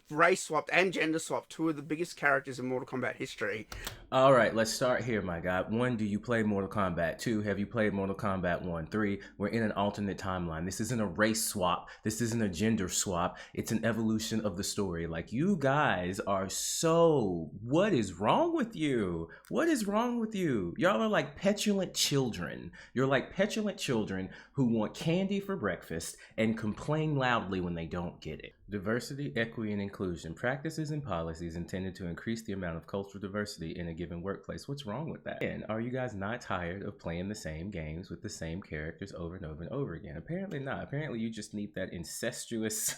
race swapped and gender swapped two of the biggest characters in Mortal Kombat history. All right, let's start here, my guy. 1, do you play Mortal Kombat? 2, have you played Mortal Kombat 1? 3, we're in an alternate timeline. This isn't a race swap. This isn't a gender swap. It's an evolution of the story. Like, you guys are so... What is wrong with you? What is wrong with you? Y'all are like petulant children. You're like petulant children who want candy for breakfast and complain loudly when they don't get it. Diversity, equity, and inclusion. Practices and policies intended to increase the amount of cultural diversity in a given workplace. What's wrong with that? And are you guys not tired of playing the same games with the same characters over and over and over again? Apparently not. Apparently you just need that incestuous,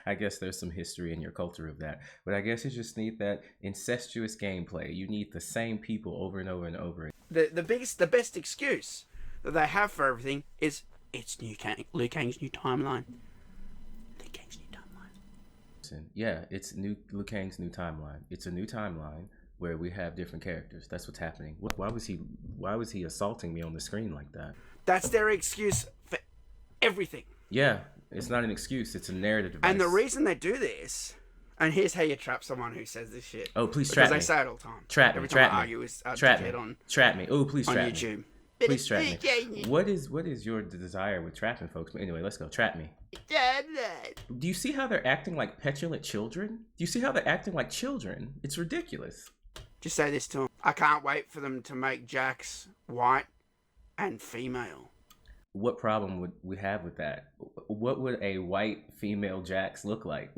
I guess there's some history in your culture of that, but I guess you just need that incestuous gameplay. You need the same people over and over and over. The best excuse that they have for everything is it's Liu Kang's new timeline. Liu Kang's new timeline. Yeah, it's Liu Kang's new timeline. It's a new timeline where we have different characters. That's what's happening. Why was he assaulting me on the screen like that? That's their excuse for everything. Yeah, it's not an excuse. It's a narrative device. And the reason they do this, and here's how you trap someone who says this shit. Oh, please trap me. Because they say it all the time. Trap me. Every Trap time I me. argue with Trap me. Trap me. Oh, please trap on YouTube. me. Please trap me. What is your desire with trapping folks? But anyway, let's go. Trap me. Do you see how they're acting like petulant children? Do you see how they're acting like children? It's ridiculous. Just say this to them. I can't wait for them to make Jax white and female. What problem would we have with that? What would a white female Jax look like?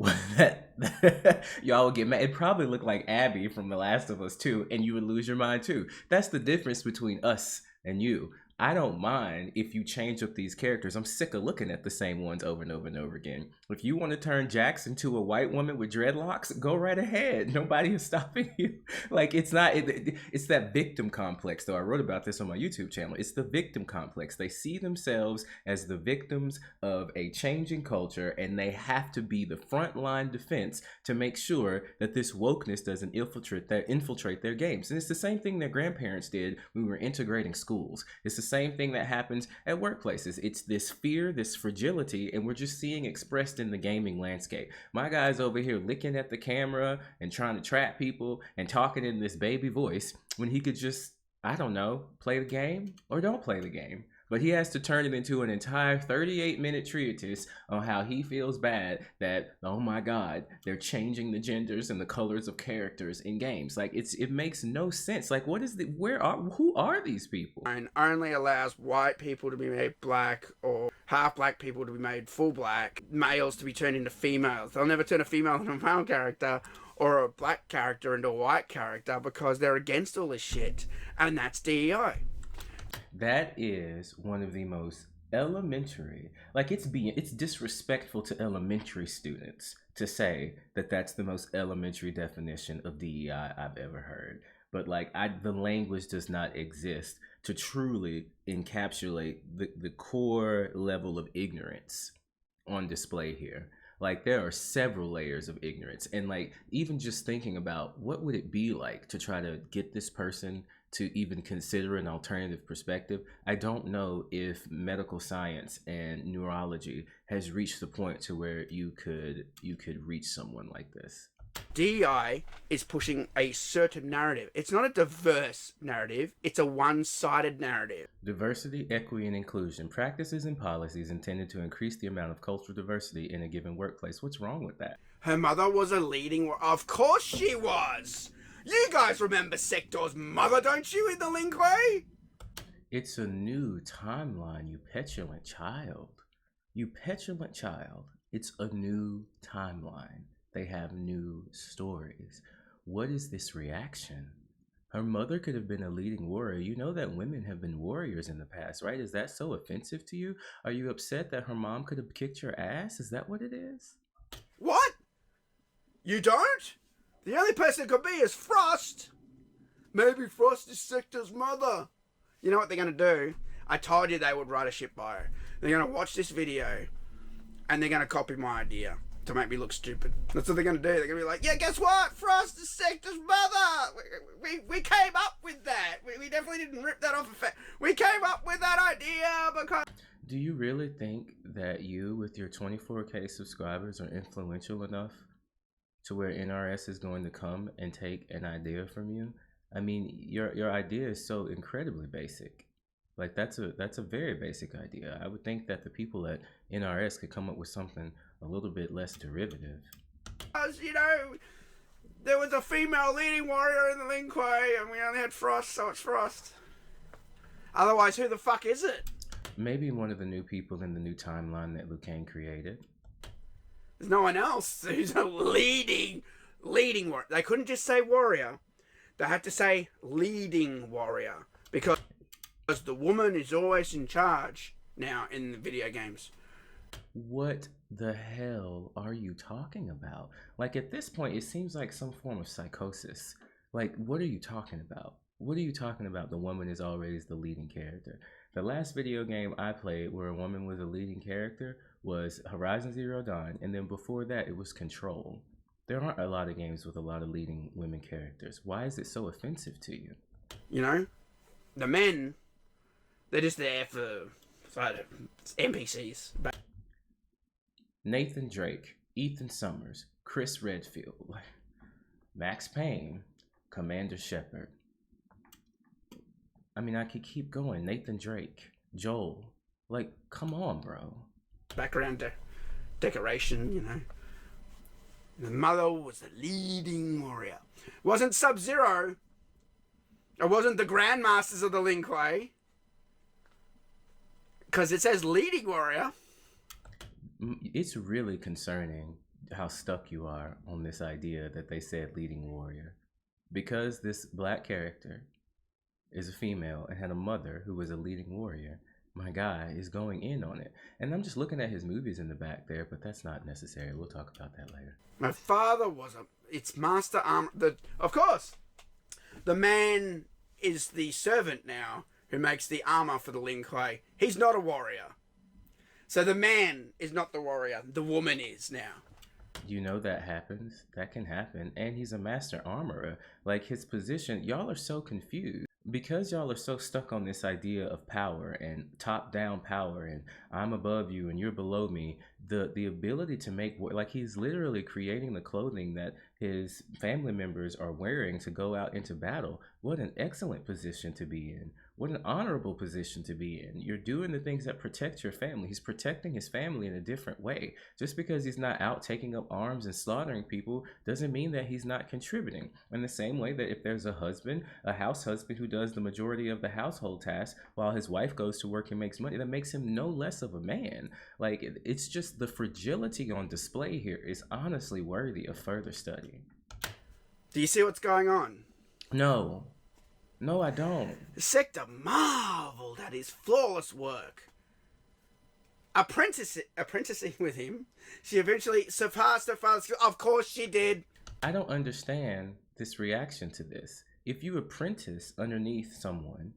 Y'all would get mad. It'd probably look like Abby from The Last of Us 2, and you would lose your mind too. That's the difference between us and you. I don't mind if you change up these characters. I'm sick of looking at the same ones over and over and over again. If you want to turn Jax into a white woman with dreadlocks, go right ahead. Nobody is stopping you. Like, it's not, it's that victim complex, though. I wrote about this on my YouTube channel. It's the victim complex. They see themselves as the victims of a changing culture, and they have to be the frontline defense to make sure that this wokeness doesn't infiltrate their games. And it's the same thing their grandparents did when we were integrating schools. It's the same thing that happens at workplaces. It's this fear, this fragility, and we're just seeing expressed in the gaming landscape. My guy's over here licking at the camera and trying to trap people and talking in this baby voice when he could just, I don't know, play the game or don't play the game. But he has to turn it into an entire 38-minute treatise on how he feels bad that, oh my God, they're changing the genders and the colors of characters in games. Like, it makes no sense. Like, who are these people? And only allows white people to be made black or half black people to be made full black, males to be turned into females. They'll never turn a female into a male character or a black character into a white character because they're against all this shit. And that's DEI. That is one of the most elementary, like it's disrespectful to elementary students to say that that's the most elementary definition of DEI I've ever heard. But like the language does not exist to truly encapsulate the core level of ignorance on display here. Like, there are several layers of ignorance, and like even just thinking about what would it be like to try to get this person to even consider an alternative perspective. I don't know if medical science and neurology has reached the point to where you could reach someone like this. DEI is pushing a certain narrative. It's not a diverse narrative. It's a one-sided narrative. Diversity, equity, and inclusion. Practices and policies intended to increase the amount of cultural diversity in a given workplace. What's wrong with that? Her mother was a leading... Of course she was! You guys remember Sektor's mother, don't you, in the Linkway? It's a new timeline, you petulant child. You petulant child. It's a new timeline. They have new stories. What is this reaction? Her mother could have been a leading warrior. You know that women have been warriors in the past, right? Is that so offensive to you? Are you upset that her mom could have kicked your ass? Is that what it is? What? You don't? The only person it could be is Frost. Maybe Frost is Sektor's mother. You know what they're going to do? I told you they would write a shit bio. They're going to watch this video and they're going to copy my idea to make me look stupid. That's what they're going to do. They're going to be like, yeah, guess what? Frost is Sektor's mother. We came up with that. We definitely didn't rip that off of fact. We came up with that idea because... Do you really think that you, with your 24K subscribers, are influential enough to where NRS is going to come and take an idea from you. I mean, your idea is so incredibly basic. Like that's a very basic idea. I would think that the people at NRS could come up with something a little bit less derivative. As you know, there was a female leading warrior in the Lin Kuei, and we only had Frost, so it's Frost. Otherwise, who the fuck is it? Maybe one of the new people in the new timeline that Liu Kang created. There's no one else who's a leading warrior. They couldn't just say warrior. They had to say leading warrior, because the woman is always in charge now in the video games. What the hell are you talking about? Like, at this point, it seems like some form of psychosis. Like, what are you talking about? What are you talking about? The woman is always the leading character. The last video game I played where a woman was a leading character was Horizon Zero Dawn, and then before that, it was Control. There aren't a lot of games with a lot of leading women characters. Why is it so offensive to you? You know, the men, they're just there for NPCs. Nathan Drake, Ethan Summers, Chris Redfield, Max Payne, Commander Shepard. I mean, I could keep going. Nathan Drake, Joel. Like, come on, bro. Background decoration, you know. The mother was the leading warrior. It wasn't Sub-Zero. It wasn't the Grandmasters of the Lin Kuei. Because it says leading warrior. It's really concerning how stuck you are on this idea that they said leading warrior. Because this black character is a female and had a mother who was a leading warrior, my guy is going in on it. And I'm just looking at his movies in the back there, but that's not necessary. We'll talk about that later. My father was it's Master Armor. Of course, the man is the servant now who makes the armor for the Lin Kuei. He's not a warrior. So the man is not the warrior. The woman is now. You know that happens. That can happen. And he's a master armorer. Like, his position, y'all are so confused. Because y'all are so stuck on this idea of power and top-down power and I'm above you and you're below me, the ability to make, like, he's literally creating the clothing that his family members are wearing to go out into battle. What an excellent position to be in. What an honorable position to be in. You're doing the things that protect your family. He's protecting his family in a different way. Just because he's not out taking up arms and slaughtering people doesn't mean that he's not contributing. In the same way that if there's a husband, a house husband who does the majority of the household tasks while his wife goes to work and makes money, that makes him no less of a man. Like, it's just the fragility on display here is honestly worthy of further study. Do you see what's going on? No. No, I don't. Sektor marveled at his flawless work. Apprenticing with him, she eventually surpassed her father's skill. Of course she did. I don't understand this reaction to this. If you apprentice underneath someone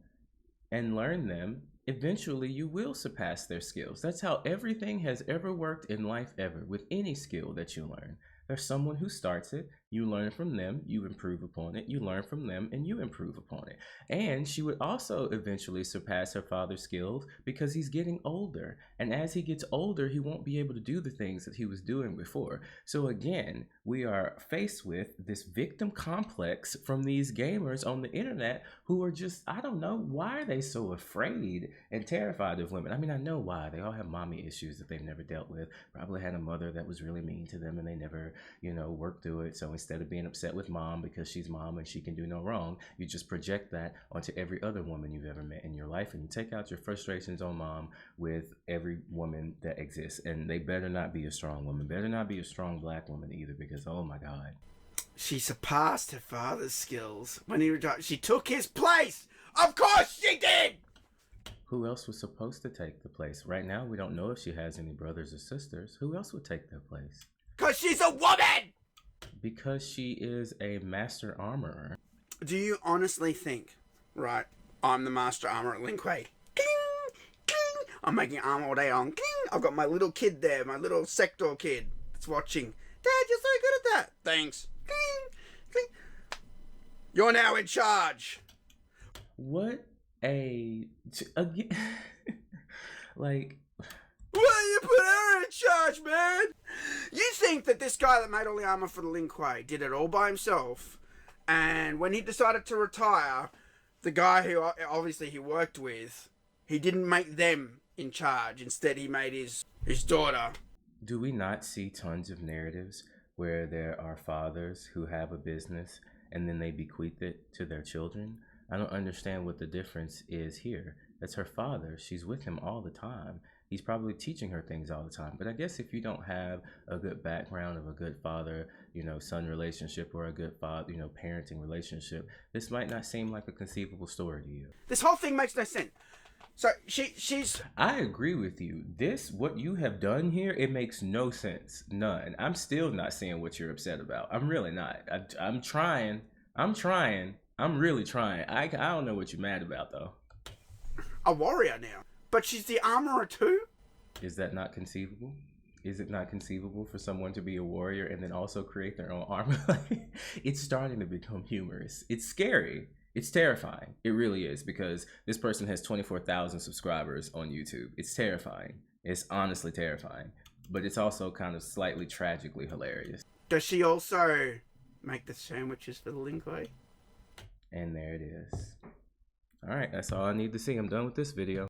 and learn them, eventually you will surpass their skills. That's how everything has ever worked in life ever, with any skill that you learn. There's someone who starts it, you learn from them, you improve upon it, you learn from them, and you improve upon it. And she would also eventually surpass her father's skills because he's getting older. And as he gets older, he won't be able to do the things that he was doing before. So again, we are faced with this victim complex from these gamers on the internet who are just, I don't know, why are they so afraid and terrified of women? I mean, I know why. They all have mommy issues that they've never dealt with. Probably had a mother that was really mean to them and they never, worked through it. So instead of being upset with mom because she's mom and she can do no wrong, you just project that onto every other woman you've ever met in your life, and you take out your frustrations on mom with every woman that exists. And they better not be a strong woman, better not be a strong black woman either, because oh my god, she surpassed her father's skills when he retired. She took his place. Of course she did. Who else was supposed to take the place? Right now we don't know if she has any brothers or sisters. Who else would take their place? Because she's a woman. Because she is a master armorer. Do you honestly think, right, I'm the master armorer at Lin Kuei? I'm making armor all day long. I've got my little kid there, my little Sektor kid that's watching. Dad, you're so good at that. Thanks. You're now in charge. What a... like... Well, you put her in charge, man. You think that this guy that made all the armor for the Lin Kuei did it all by himself, and when he decided to retire, the guy who obviously he worked with, he didn't make them in charge. Instead, he made his daughter. Do we not see tons of narratives where there are fathers who have a business and then they bequeath it to their children? I don't understand what the difference is here. That's her father. She's with him all the time. He's probably teaching her things all the time. But I guess if you don't have a good background of a good father, son relationship, or a good father, parenting relationship, this might not seem like a conceivable story to you. This whole thing makes no sense. So she's... I agree with you. What you have done here, it makes no sense. None. I'm still not seeing what you're upset about. I'm really not. I'm trying. I'm really trying. I don't know what you're mad about, though. A warrior now. But she's the armorer too? Is that not conceivable? Is it not conceivable for someone to be a warrior and then also create their own armor? It's starting to become humorous. It's scary. It's terrifying. It really is, because this person has 24,000 subscribers on YouTube. It's terrifying. It's honestly terrifying. But it's also kind of slightly tragically hilarious. Does she also make the sandwiches for the Lin Kuei? And there it is. All right, that's all I need to see. I'm done with this video.